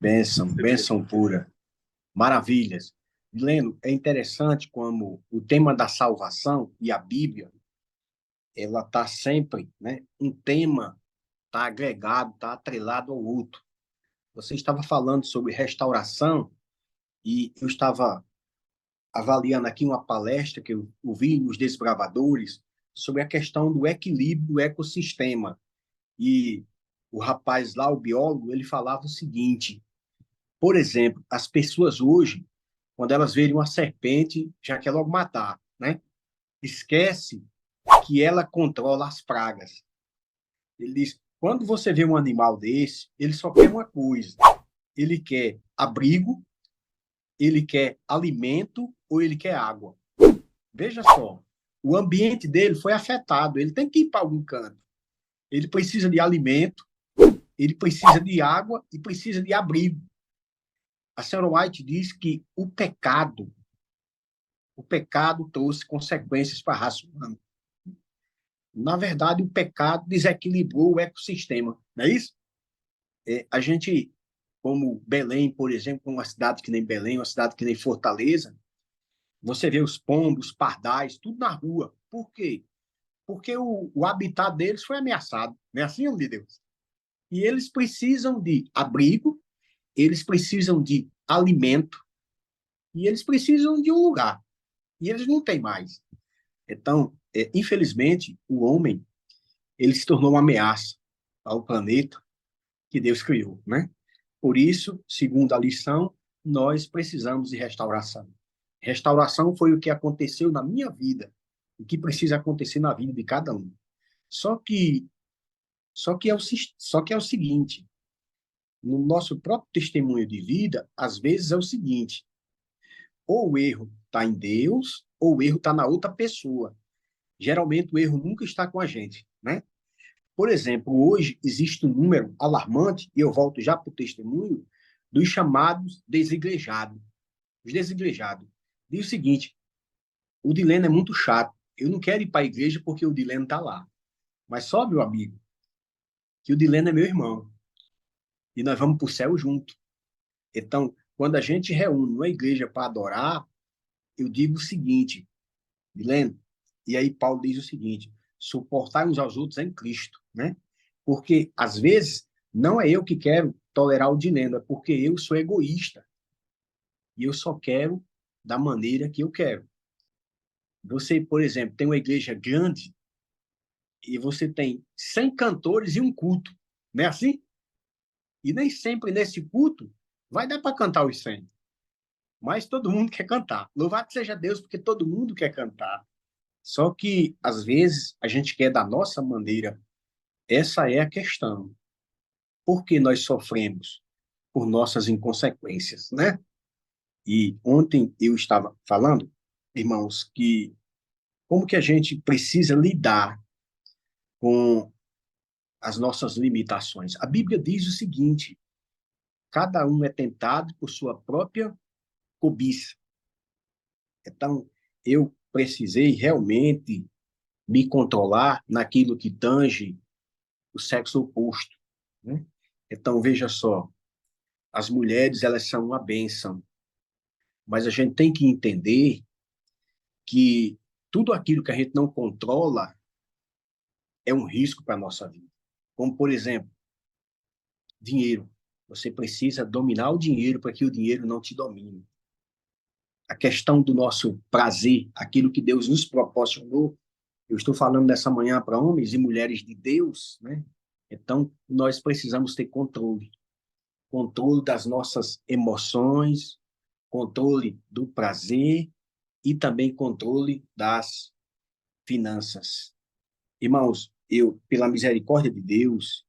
Bênção, bênção pura. Maravilhas. Lendo, é interessante como o tema da salvação e a Bíblia, ela está sempre, né? Um tema está agregado, está atrelado ao outro. Você estava falando sobre restauração e eu estava avaliando aqui uma palestra que eu ouvi nos Desbravadores sobre a questão do equilíbrio do ecossistema. E o rapaz lá, o biólogo, ele falava o seguinte: por exemplo, as pessoas hoje, quando elas verem uma serpente, já quer logo matar, né? Esquece que ela controla as pragas. Ele diz, quando você vê um animal desse, ele só quer uma coisa. Ele quer abrigo, ele quer alimento ou ele quer água. Veja só, o ambiente dele foi afetado, ele tem que ir para algum canto. Ele precisa de alimento, ele precisa de água e precisa de abrigo. A senhora White diz que o pecado trouxe consequências para a raça humana. Na verdade, o pecado desequilibrou o ecossistema, não é isso? A gente, como Belém, por exemplo, uma cidade que nem Belém, uma cidade que nem Fortaleza, você vê os pombos, os pardais, tudo na rua. Por quê? Porque o habitat deles foi ameaçado, não é assim, homem de Deus? E eles precisam de abrigo, eles precisam de alimento e eles precisam de um lugar. E eles não têm mais. Então, infelizmente, o homem ele se tornou uma ameaça ao planeta que Deus criou, né? Por isso, segundo a lição, nós precisamos de restauração. Restauração foi o que aconteceu na minha vida, o que precisa acontecer na vida de cada um. Só que, só que é o seguinte, no nosso próprio testemunho de vida, às vezes é o seguinte, ou o erro está em Deus, ou o erro está na outra pessoa. Geralmente o erro nunca está com a gente, né? Por exemplo, hoje existe um número alarmante, e eu volto já para o testemunho, dos chamados desigrejados. Os desigrejados. Diz o seguinte, o Dileno é muito chato. Eu não quero ir para a igreja porque o Dileno está lá. Mas só, meu amigo, que o Dileno é meu irmão. E nós vamos para o céu junto. Então, quando a gente reúne uma igreja para adorar, eu digo o seguinte, Dileno, e aí Paulo diz o seguinte, suportar uns aos outros em Cristo, né? Porque, às vezes, não é eu que quero tolerar o Dileno, é porque eu sou egoísta. E eu só quero da maneira que eu quero. Você, por exemplo, tem uma igreja grande e você tem 100 cantores e um culto, não é assim? E nem sempre nesse culto vai dar para cantar os 100, mas todo mundo quer cantar. Louvado seja Deus, porque todo mundo quer cantar. Só que, às vezes, a gente quer da nossa maneira. Essa é a questão. Por que nós sofremos? Por nossas inconsequências, né? E ontem eu estava falando, irmãos, que como que a gente precisa lidar com as nossas limitações. A Bíblia diz o seguinte: cada um é tentado por sua própria cobiça. Então, eu precisei realmente me controlar naquilo que tange o sexo oposto, né? Então, veja só, as mulheres, elas são uma bênção, mas a gente tem que entender que tudo aquilo que a gente não controla é um risco para a nossa vida. Como, por exemplo, dinheiro. Você precisa dominar o dinheiro para que o dinheiro não te domine. A questão do nosso prazer, aquilo que Deus nos proporcionou. Eu estou falando nessa manhã para homens e mulheres de Deus, né? Então, nós precisamos ter controle. Controle das nossas emoções, controle do prazer e também controle das finanças. Irmãos, eu, pela misericórdia de Deus,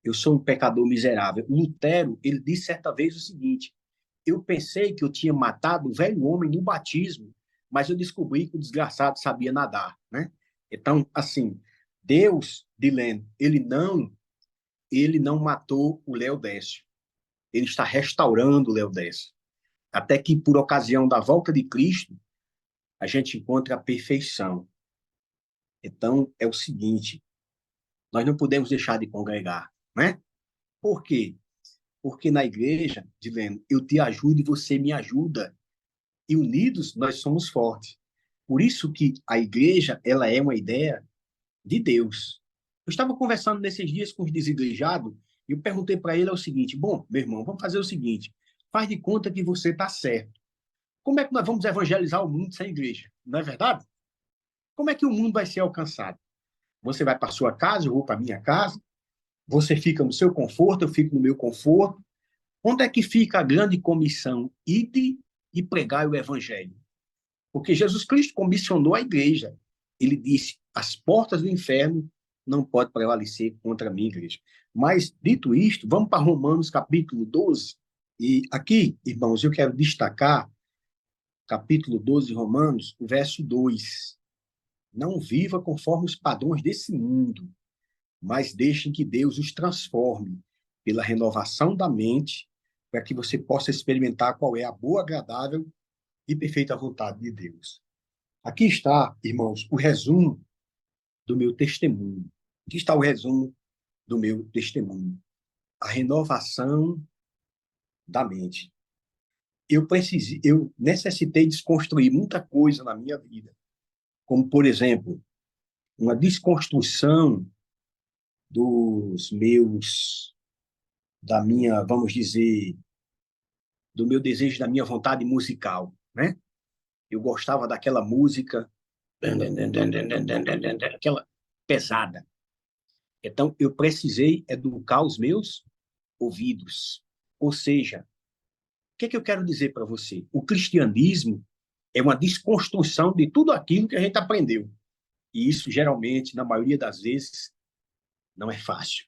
eu sou um pecador miserável. Lutero, ele disse certa vez o seguinte: eu pensei que eu tinha matado o velho homem no batismo, mas eu descobri que o desgraçado sabia nadar, né? Então, assim, Deus, Dileno, ele não matou o Léo Décio. Ele está restaurando o Léo Décio. Até que, por ocasião da volta de Cristo, a gente encontra a perfeição. Então, é o seguinte, nós não podemos deixar de congregar, né? Por quê? Porque na igreja, dizendo, eu te ajudo e você me ajuda. E unidos nós somos fortes. Por isso que a igreja, ela é uma ideia de Deus. Eu estava conversando nesses dias com os desigrejados e eu perguntei para ele o seguinte: bom, meu irmão, vamos fazer o seguinte, faz de conta que você está certo. Como é que nós vamos evangelizar o mundo sem igreja? Não é verdade? Como é que o mundo vai ser alcançado? Você vai para sua casa, eu vou para minha casa, você fica no seu conforto, eu fico no meu conforto. Onde é que fica a grande comissão? Ide e pregai o evangelho. Porque Jesus Cristo comissionou a igreja. Ele disse: as portas do inferno não podem prevalecer contra a minha igreja. Mas, dito isto, vamos para Romanos capítulo 12. E aqui, irmãos, eu quero destacar, capítulo 12 de Romanos, o verso 2. Não viva conforme os padrões desse mundo, mas deixem que Deus os transforme pela renovação da mente, para que você possa experimentar qual é a boa, agradável e perfeita vontade de Deus. Aqui está, irmãos, o resumo do meu testemunho. Aqui está o resumo do meu testemunho. A renovação da mente. Eu necessitei desconstruir muita coisa na minha vida, como, por exemplo, uma desconstrução dos meus, da minha, vamos dizer, do meu desejo, da minha vontade musical, né? Eu gostava daquela música, aquela pesada. Então, eu precisei educar os meus ouvidos. Ou seja, o que é que eu quero dizer para você? O cristianismo é uma desconstrução de tudo aquilo que a gente aprendeu. E isso, geralmente, na maioria das vezes, não é fácil.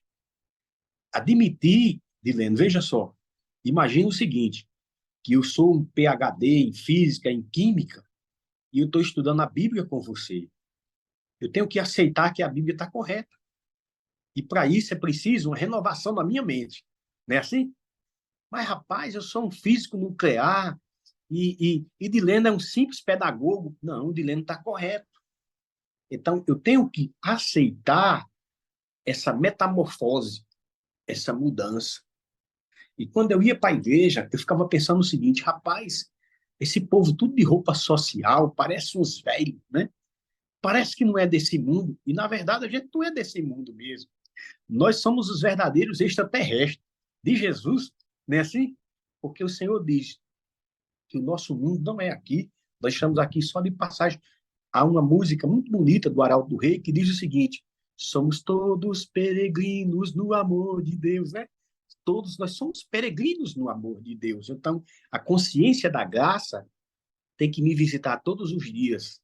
Admitir, Dilene, veja só, imagina o seguinte, que eu sou um PhD em física, em química, e eu estou estudando a Bíblia com você. Eu tenho que aceitar que a Bíblia está correta. E para isso é preciso uma renovação da minha mente. Não é assim? Mas, rapaz, eu sou um físico nuclear e Dilene é um simples pedagogo. Não, o Dilene está correto. Então, eu tenho que aceitar essa metamorfose, essa mudança. E quando eu ia para a igreja, eu ficava pensando o seguinte: rapaz, esse povo tudo de roupa social, parece uns velhos, né? Parece que não é desse mundo. E, na verdade, a gente não é desse mundo mesmo. Nós somos os verdadeiros extraterrestres de Jesus, não é assim? Porque o Senhor diz que o nosso mundo não é aqui, nós estamos aqui só de passagem. Há uma música muito bonita do Arauto do Rei que diz o seguinte: somos todos peregrinos no amor de Deus, né? Todos nós somos peregrinos no amor de Deus. Então, a consciência da graça tem que me visitar todos os dias.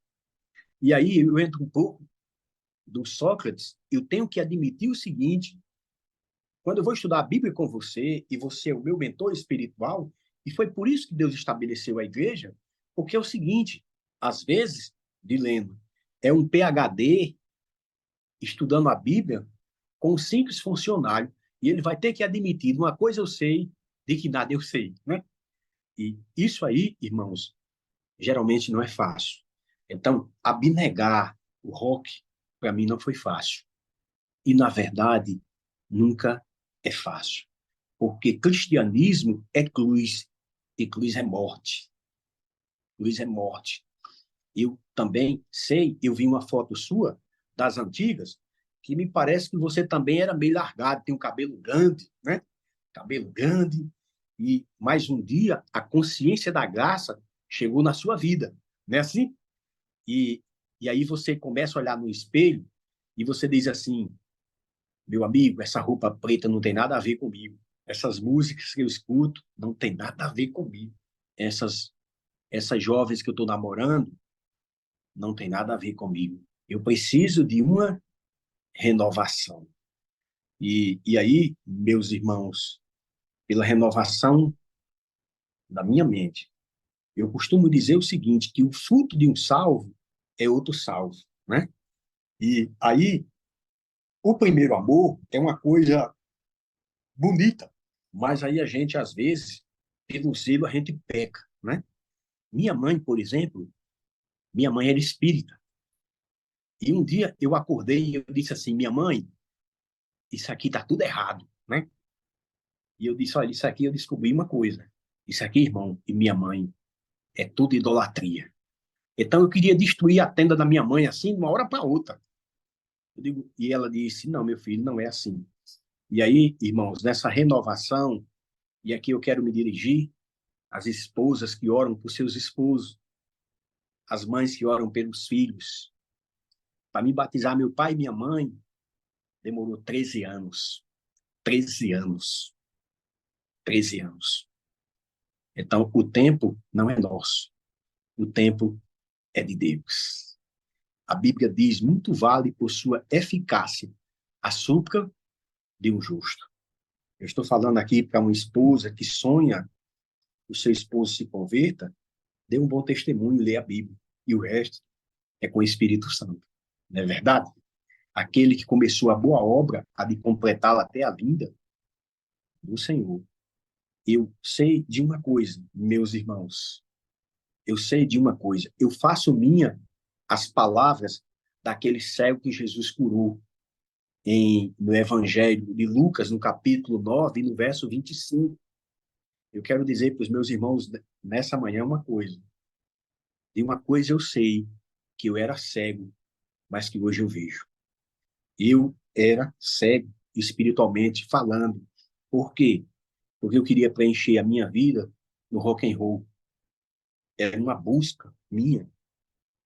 E aí eu entro um pouco do Sócrates, eu tenho que admitir o seguinte: quando eu vou estudar a Bíblia com você, e você é o meu mentor espiritual, e foi por isso que Deus estabeleceu a igreja, porque é o seguinte, às vezes, Dileno, é um PhD estudando a Bíblia com um simples funcionário, e ele vai ter que admitir, uma coisa eu sei, de que nada eu sei, né? E isso aí, irmãos, geralmente não é fácil. Então, abnegar o rock, para mim, não foi fácil. E, na verdade, nunca é fácil. Porque cristianismo é cruz, e cruz é morte. Cruz é morte. Eu também sei, eu vi uma foto sua, das antigas, que me parece que você também era meio largado, tem um cabelo grande, né? Cabelo grande. E mais um dia, a consciência da graça chegou na sua vida, não é assim? E, e aí você começa a olhar no espelho e você diz assim: meu amigo, essa roupa preta não tem nada a ver comigo. Essas músicas que eu escuto não tem nada a ver comigo. Essas jovens que eu estou namorando não tem nada a ver comigo. Eu preciso de uma renovação. E aí, meus irmãos, pela renovação da minha mente, eu costumo dizer o seguinte, que o fruto de um salvo é outro salvo, né? E aí, o primeiro amor é uma coisa bonita, mas aí a gente, às vezes, pelo zelo, a gente peca, né? Minha mãe, por exemplo, minha mãe era espírita. E um dia eu acordei e eu disse assim: minha mãe, isso aqui tá tudo errado, né? E eu disse, olha, isso aqui eu descobri uma coisa. Isso aqui, irmão, e minha mãe, é tudo idolatria. Então eu queria destruir a tenda da minha mãe assim, de uma hora para outra. Eu digo, e ela disse, não, meu filho, não é assim. E aí, irmãos, nessa renovação, e aqui eu quero me dirigir às esposas que oram por seus esposos, às mães que oram pelos filhos. Para me batizar meu pai e minha mãe, demorou 13 anos. 13 anos. 13 anos. Então, o tempo não é nosso. O tempo é de Deus. A Bíblia diz, muito vale por sua eficácia a súplica de um justo. Eu estou falando aqui para uma esposa que sonha que o seu esposo se converta, dê um bom testemunho, lê a Bíblia. E o resto é com o Espírito Santo. Não é verdade? Aquele que começou a boa obra, há de completá-la até a vinda do Senhor. Eu sei de uma coisa, meus irmãos. Eu sei de uma coisa. Eu faço minha as palavras daquele cego que Jesus curou no Evangelho de Lucas, no capítulo 9, no verso 25. Eu quero dizer para os meus irmãos nessa manhã uma coisa. De uma coisa eu sei, que eu era cego, mas que hoje eu vejo. Eu era cego, espiritualmente falando. Por quê? Porque eu queria preencher a minha vida no rock and roll. Era uma busca minha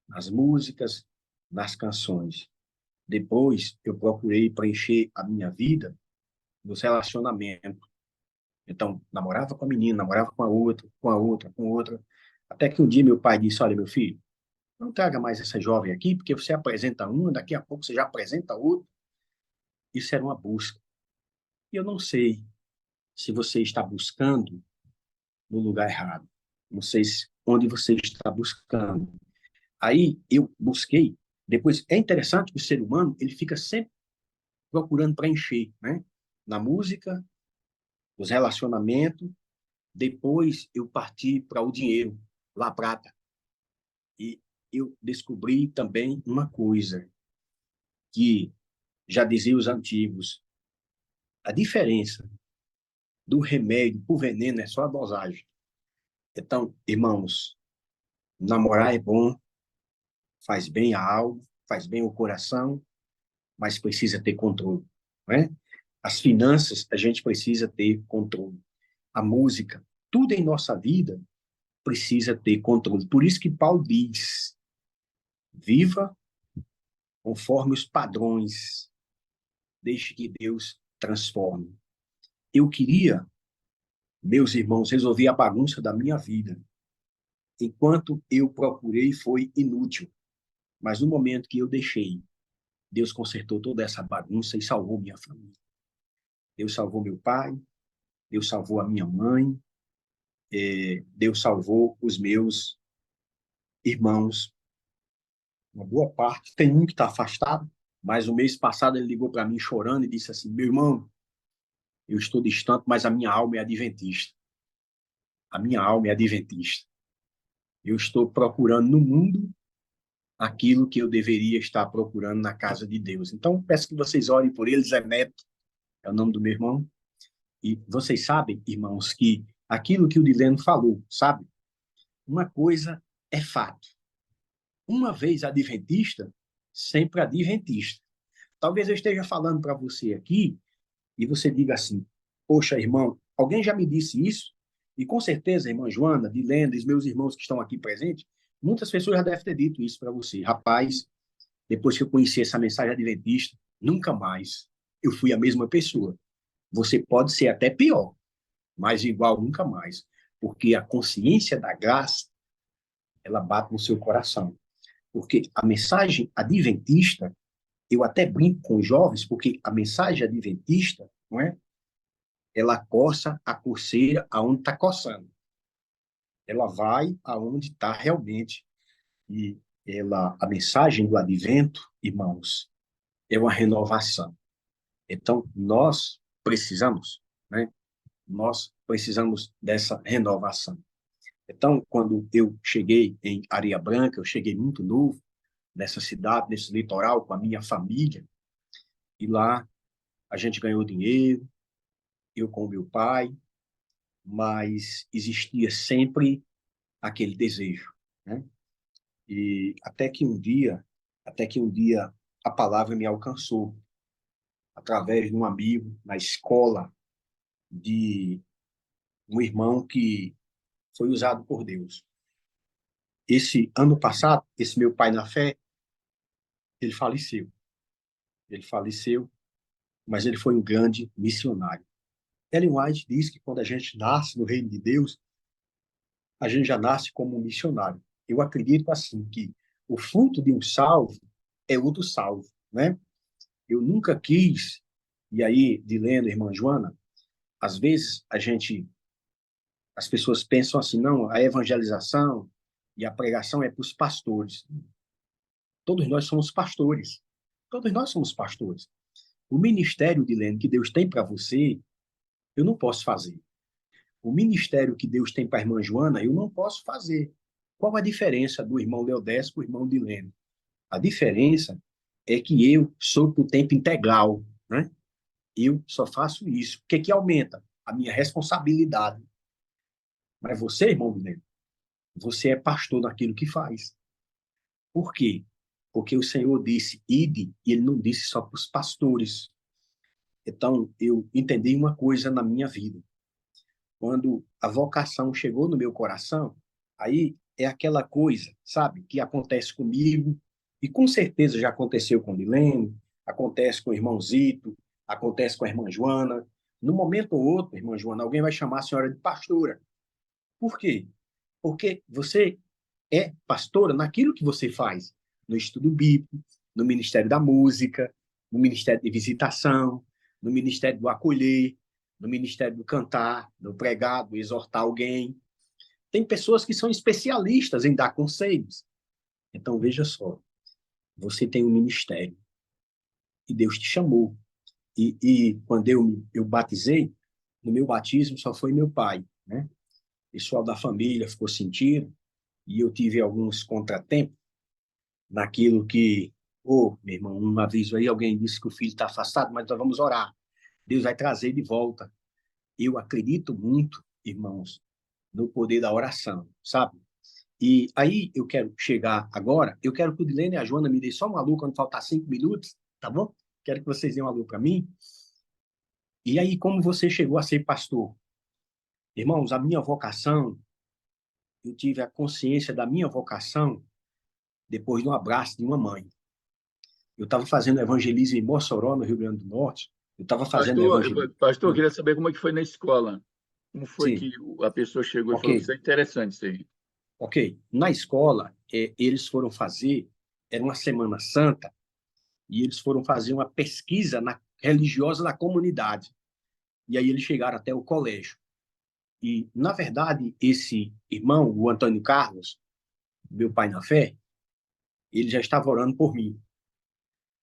nas músicas, nas canções. Depois, eu procurei preencher a minha vida nos relacionamentos. Então, namorava com a menina, namorava com a outra, com a outra, com outra. Até que um dia meu pai disse, olha, meu filho, não traga mais essa jovem aqui, porque você apresenta uma, daqui a pouco você já apresenta outra. Isso era uma busca. E eu não sei se você está buscando no lugar errado. Não sei onde você está buscando. Aí eu busquei. Depois, é interessante que o ser humano ele fica sempre procurando preencher, né? Na música, nos relacionamentos. Depois eu parti para o dinheiro, La Prata. E eu descobri também uma coisa que já diziam os antigos: a diferença do remédio para o veneno é só a dosagem. Então, irmãos, namorar é bom, faz bem a alma, faz bem o coração, mas precisa ter controle, né? As finanças, a gente precisa ter controle. A música, tudo em nossa vida precisa ter controle. Por isso que Paulo diz: viva conforme os padrões, deixe que Deus transforme. Eu queria, meus irmãos, resolver a bagunça da minha vida. Enquanto eu procurei, foi inútil. Mas no momento que eu deixei, Deus consertou toda essa bagunça e salvou minha família. Deus salvou meu pai, Deus salvou a minha mãe, Deus salvou os meus irmãos. Uma boa parte. Tem um que está afastado, mas o mês passado ele ligou para mim chorando e disse assim: meu irmão, eu estou distante, mas a minha alma é adventista. A minha alma é adventista. Eu estou procurando no mundo aquilo que eu deveria estar procurando na casa de Deus. Então, peço que vocês orem por eles. Zé Neto é o nome do meu irmão. E vocês sabem, irmãos, que aquilo que o Dileno falou, sabe? Uma coisa é fato. Uma vez adventista, sempre adventista. Talvez eu esteja falando para você aqui e você diga assim: poxa, irmão, alguém já me disse isso? E com certeza, irmã Joana, Dileno e os meus irmãos que estão aqui presentes, muitas pessoas já devem ter dito isso para você. Rapaz, depois que eu conheci essa mensagem adventista, nunca mais eu fui a mesma pessoa. Você pode ser até pior, mas igual nunca mais, porque a consciência da graça, ela bate no seu coração. Porque a mensagem adventista, eu até brinco com os jovens, porque a mensagem adventista, não é? Ela coça a coceira aonde está coçando. Ela vai aonde está realmente. E a mensagem do advento, irmãos, é uma renovação. Então, nós precisamos, né? Nós precisamos dessa renovação. Então, quando eu cheguei em Areia Branca, eu cheguei muito novo nessa cidade, nesse litoral, com a minha família, e lá a gente ganhou dinheiro, eu com meu pai, mas existia sempre aquele desejo, né? E até que um dia a palavra me alcançou através de um amigo na escola, de um irmão que foi usado por Deus. Esse ano passado, esse meu pai na fé, ele faleceu. Ele faleceu, mas ele foi um grande missionário. Ellen White diz que quando a gente nasce no reino de Deus, a gente já nasce como um missionário. Eu acredito assim que o fruto de um salvo é outro salvo, né? Eu nunca quis, e aí, Dilene, irmã Joana, às vezes as pessoas pensam assim, não, a evangelização e a pregação é para os pastores. Todos nós somos pastores. Todos nós somos pastores. O ministério, Dilene, que Deus tem para você, eu não posso fazer. O ministério que Deus tem para a irmã Joana, eu não posso fazer. Qual a diferença do irmão Leodés para o irmão Dilene? A diferença é que eu sou por tempo integral, né? Eu só faço isso. O que que aumenta? A minha responsabilidade. Mas você, irmão Dilene, você é pastor naquilo que faz. Por quê? Porque o Senhor disse, ide, e ele não disse só para os pastores. Então, eu entendi uma coisa na minha vida. Quando a vocação chegou no meu coração, aí é aquela coisa, sabe, que acontece comigo, e com certeza já aconteceu com o Dilene, acontece com o irmão Zito, acontece com a irmã Joana. No momento ou outro, irmã Joana, alguém vai chamar a senhora de pastora. Por quê? Porque você é pastora naquilo que você faz, no estudo bíblico, no ministério da música, no ministério de visitação, no ministério do acolher, no ministério do cantar, do pregar, do exortar alguém. Tem pessoas que são especialistas em dar conselhos. Então, veja só, você tem um ministério e Deus te chamou. E quando eu batizei, no meu batismo só foi meu pai, né? O pessoal da família ficou sentindo e eu tive alguns contratempos naquilo que, meu irmão, um aviso aí, alguém disse que o filho está afastado, mas nós vamos orar. Deus vai trazer de volta. Eu acredito muito, irmãos, no poder da oração, sabe? E aí eu quero chegar agora, eu quero que o Dilene e a Joana me dêem só um alô quando faltar 5 minutos, tá bom? Quero que vocês deem um alô para mim. E aí, como você chegou a ser pastor? Irmãos, a minha vocação, eu tive a consciência da minha vocação depois de um abraço de uma mãe. Eu estava fazendo evangelismo em Mossoró, no Rio Grande do Norte. Eu estava fazendo evangelismo. Pastor, eu queria saber como é que foi na escola. Como foi Sim, que a pessoa chegou e ok, falou, isso é interessante isso aí. ok. Na escola, eles foram fazer, era uma Semana Santa, e eles foram fazer uma pesquisa religiosa na comunidade. E aí eles chegaram até o colégio. E, na verdade, esse irmão, o Antônio Carlos, meu pai na fé, ele já estava orando por mim.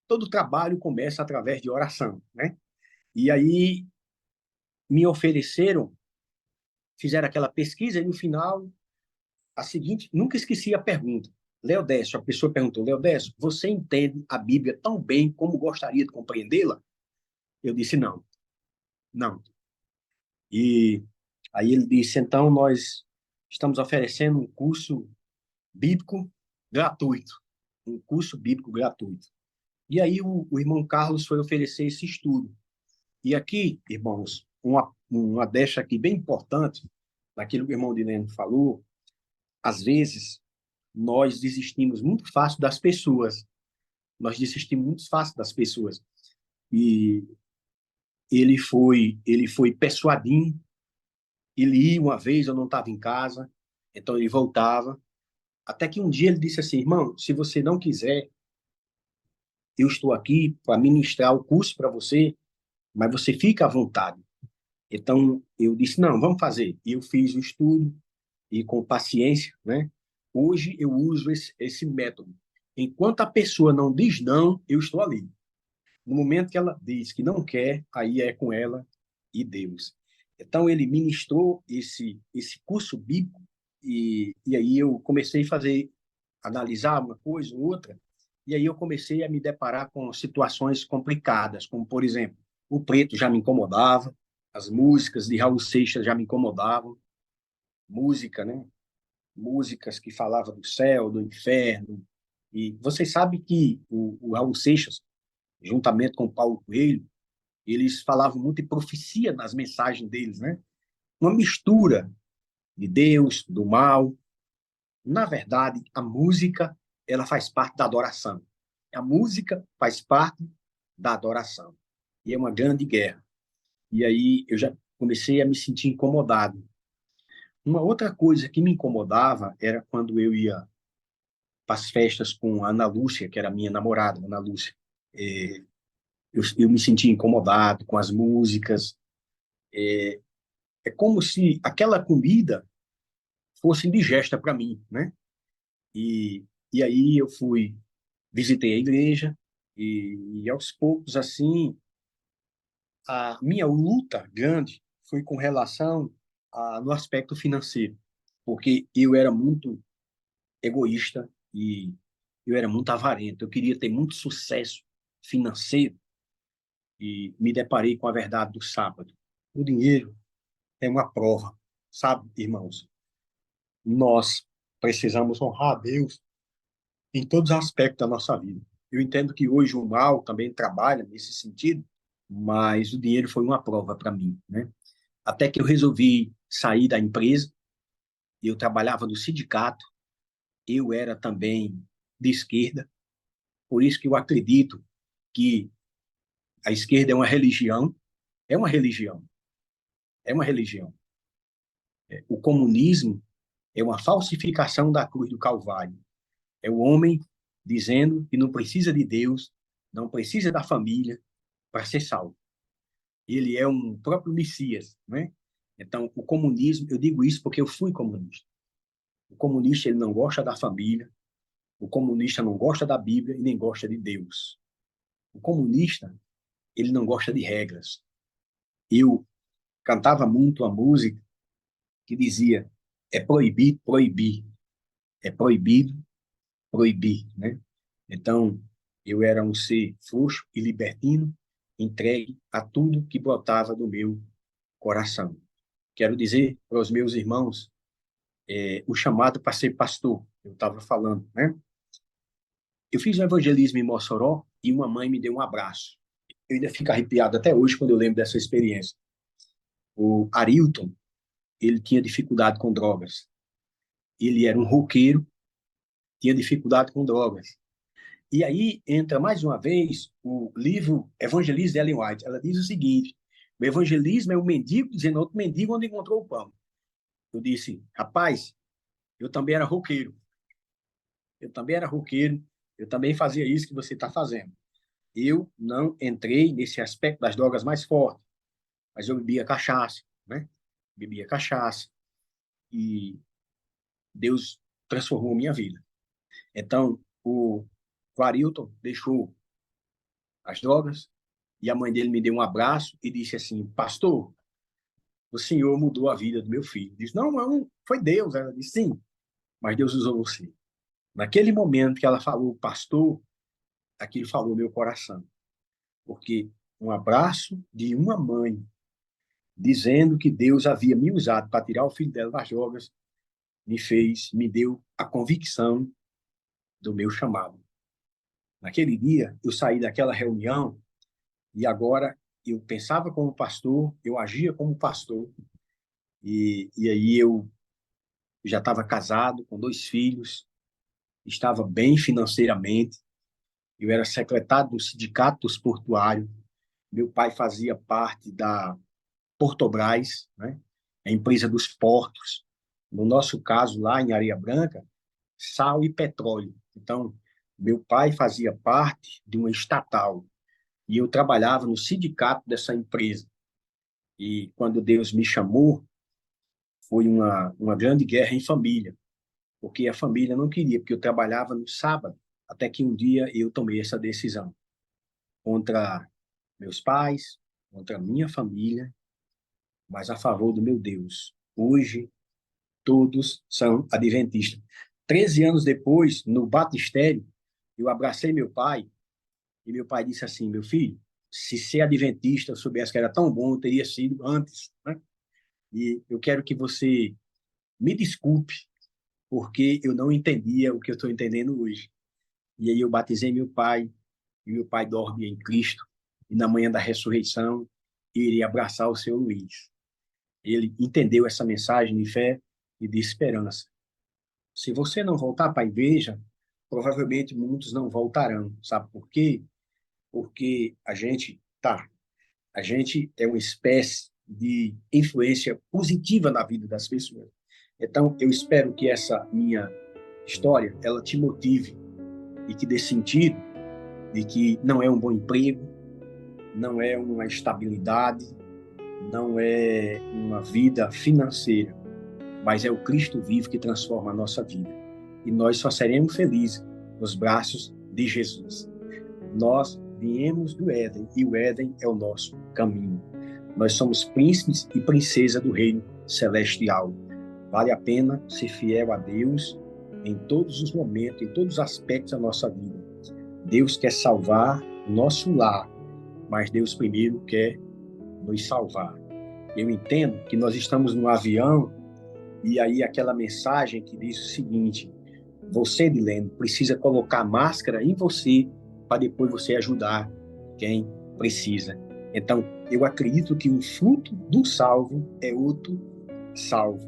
Todo trabalho começa através de oração, né? E aí me ofereceram, fizeram aquela pesquisa e no final, a seguinte, nunca esqueci a pergunta. Leodécio, a pessoa perguntou, Leodécio, você entende a Bíblia tão bem como gostaria de compreendê-la? Eu disse, não, não. E aí ele disse, então nós estamos oferecendo um curso bíblico gratuito, um curso bíblico gratuito. E aí o irmão Carlos foi oferecer esse estudo. E aqui, irmãos, uma deixa aqui bem importante, daquilo que o irmão Dilene falou, às vezes nós desistimos muito fácil das pessoas. Nós desistimos muito fácil das pessoas. E ele foi persuadindo, ele ia uma vez, eu não estava em casa, então ele voltava, até que um dia ele disse assim, irmão, se você não quiser, eu estou aqui para ministrar o curso para você, mas você fica à vontade. Então, eu disse, não, vamos fazer. E eu fiz o estudo, e com paciência, né? Hoje eu uso esse método. Enquanto a pessoa não diz não, eu estou ali. No momento que ela diz que não quer, aí é com ela e Deus. Então, ele ministrou esse curso bíblico, e aí eu comecei a fazer, analisar uma coisa, outra, e aí eu comecei a me deparar com situações complicadas, como, por exemplo, o preto já me incomodava, As músicas de Raul Seixas já me incomodavam. Música, né? Músicas que falavam do céu, do inferno. E vocês sabem que o Raul Seixas, juntamente com o Paulo Coelho, eles falavam muito de profecia nas mensagens deles, né? Uma mistura de Deus, do mal. Na verdade, a música, ela faz parte da adoração. A música faz parte da adoração. E é uma grande guerra. E aí eu já comecei a me sentir incomodado. Uma outra coisa que me incomodava era quando eu ia para as festas com a Ana Lúcia, que era minha namorada, Ana Lúcia. Eu me sentia incomodado com as músicas. É como se aquela comida fosse indigesta para mim, né? E aí eu fui, visitei a igreja e aos poucos, assim, a minha luta grande foi com relação no aspecto financeiro, porque eu era muito egoísta e eu era muito avarento. Eu queria ter muito sucesso financeiro e me deparei com a verdade do sábado. O dinheiro é uma prova, sabe, irmãos? Nós precisamos honrar a Deus em todos os aspectos da nossa vida. Eu entendo que hoje o mal também trabalha nesse sentido, mas o dinheiro foi uma prova para mim, né? Até que eu resolvi sair da empresa, eu trabalhava no sindicato, eu era também de esquerda, por isso que eu acredito que a esquerda é uma religião, é uma religião, é uma religião. O comunismo é uma falsificação da cruz do Calvário. É o homem dizendo que não precisa de Deus, não precisa da família para ser salvo. Ele é um próprio Messias, né? Então, o comunismo, eu digo isso porque eu fui comunista. O comunista, ele não gosta da família, o comunista não gosta da Bíblia e nem gosta de Deus. O comunista, ele não gosta de regras. Eu cantava muito a música que dizia: é proibido proibir, é proibido proibir, né? Então, eu era um ser frouxo e libertino, entregue a tudo que brotava do meu coração. Quero dizer para os meus irmãos, o chamado para ser pastor, eu estava falando, né? Eu fiz um evangelismo em Mossoró e uma mãe me deu um abraço. Eu ainda fico arrepiado até hoje quando eu lembro dessa experiência. O Arilton, ele tinha dificuldade com drogas. Ele era um roqueiro, tinha dificuldade com drogas. E aí entra mais uma vez o livro Evangelismo de Ellen White. Ela diz o seguinte: o evangelismo é um mendigo dizendo a outro mendigo onde encontrou o pão. Eu disse: rapaz, eu também era roqueiro. Eu também era roqueiro. Eu também fazia isso que você está fazendo. Eu não entrei nesse aspecto das drogas mais fortes, mas eu bebia cachaça, né? Bebia cachaça. E Deus transformou minha vida. Então, o Arilton deixou as drogas e a mãe dele me deu um abraço e disse assim: pastor, o senhor mudou a vida do meu filho. Disse: não, não, foi Deus. Ela disse: sim, mas Deus usou você. Naquele momento que ela falou pastor, aquilo falou meu coração. Porque um abraço de uma mãe dizendo que Deus havia me usado para tirar o filho dela das drogas me deu a convicção do meu chamado. Naquele dia, eu saí daquela reunião e agora eu pensava como pastor, eu agia como pastor, e aí eu já estava casado, com 2 filhos, estava bem financeiramente, eu era secretário do Sindicato dos Portuários, meu pai fazia parte da Portobras, né? A empresa dos portos, no nosso caso lá em Areia Branca, sal e petróleo. Então, meu pai fazia parte de uma estatal e eu trabalhava no sindicato dessa empresa. E quando Deus me chamou, foi uma grande guerra em família, porque a família não queria, porque eu trabalhava no sábado, até que um dia eu tomei essa decisão contra meus pais, contra minha família, mas a favor do meu Deus. Hoje, todos são adventistas. 13 anos depois, no batistério, eu abracei meu pai e meu pai disse assim: meu filho, Se ser adventista eu soubesse que era tão bom, eu teria sido antes, né? E eu quero que você me desculpe, porque eu não entendia o que eu estou entendendo hoje. E aí eu batizei meu pai, e meu pai dorme em Cristo, e na manhã da ressurreição eu iria abraçar o seu Luiz. Ele entendeu essa mensagem de fé e de esperança. Se você não voltar para a igreja, provavelmente muitos não voltarão. Sabe por quê? Porque a gente é uma espécie de influência positiva na vida das pessoas. Então, eu espero que essa minha história, ela te motive e que dê sentido de que não é um bom emprego, não é uma estabilidade, não é uma vida financeira, mas é o Cristo vivo que transforma a nossa vida. E nós só seremos felizes nos braços de Jesus. Nós viemos do Éden e o Éden é o nosso caminho. Nós somos príncipes e princesa do reino celestial. Vale a pena ser fiel a Deus em todos os momentos, em todos os aspectos da nossa vida. Deus quer salvar o nosso lar, mas Deus primeiro quer nos salvar. Eu entendo que nós estamos no avião e aí aquela mensagem que diz o seguinte: você, Dilene, precisa colocar máscara em você para depois você ajudar quem precisa. Então, eu acredito que um fruto do salvo é outro salvo.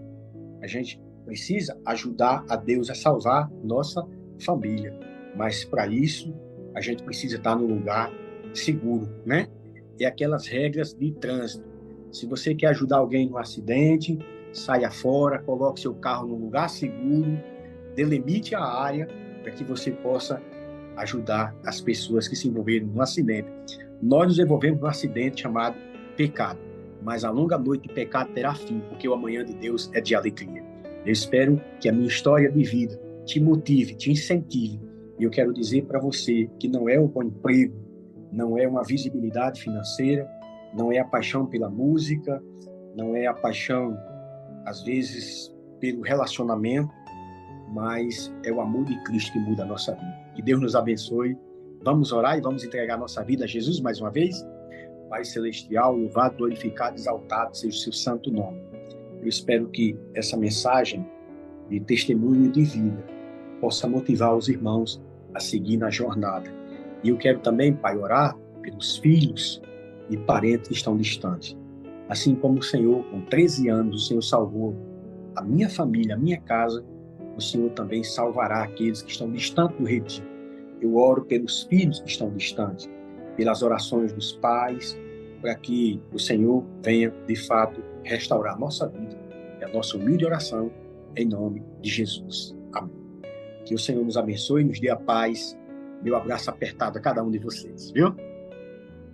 A gente precisa ajudar a Deus a salvar nossa família, mas para isso a gente precisa estar no lugar seguro, né? E aquelas regras de trânsito. Se você quer ajudar alguém no acidente, saia fora, coloque seu carro no lugar seguro, delimite a área para que você possa ajudar as pessoas que se envolveram no acidente. Nós nos envolvemos num acidente chamado pecado, mas a longa noite de pecado terá fim, porque o amanhã de Deus é de alegria. Eu espero que a minha história de vida te motive, te incentive. E eu quero dizer para você que não é um bom emprego, não é uma visibilidade financeira, não é a paixão pela música, não é a paixão, às vezes, pelo relacionamento, mas é o amor de Cristo que muda a nossa vida. Que Deus nos abençoe. Vamos orar e vamos entregar nossa vida a Jesus mais uma vez? Pai Celestial, louvado, glorificado, exaltado seja o seu santo nome. Eu espero que essa mensagem de testemunho de vida possa motivar os irmãos a seguir na jornada. E eu quero também, Pai, orar pelos filhos e parentes que estão distantes. Assim como o Senhor, com 13 anos, o Senhor salvou a minha família, a minha casa, o Senhor também salvará aqueles que estão distantes do retiro. Eu oro pelos filhos que estão distantes, pelas orações dos pais, para que o Senhor venha, de fato, restaurar a nossa vida. É a nossa humilde oração, em nome de Jesus. Amém. Que o Senhor nos abençoe e nos dê a paz. Meu abraço apertado a cada um de vocês, viu?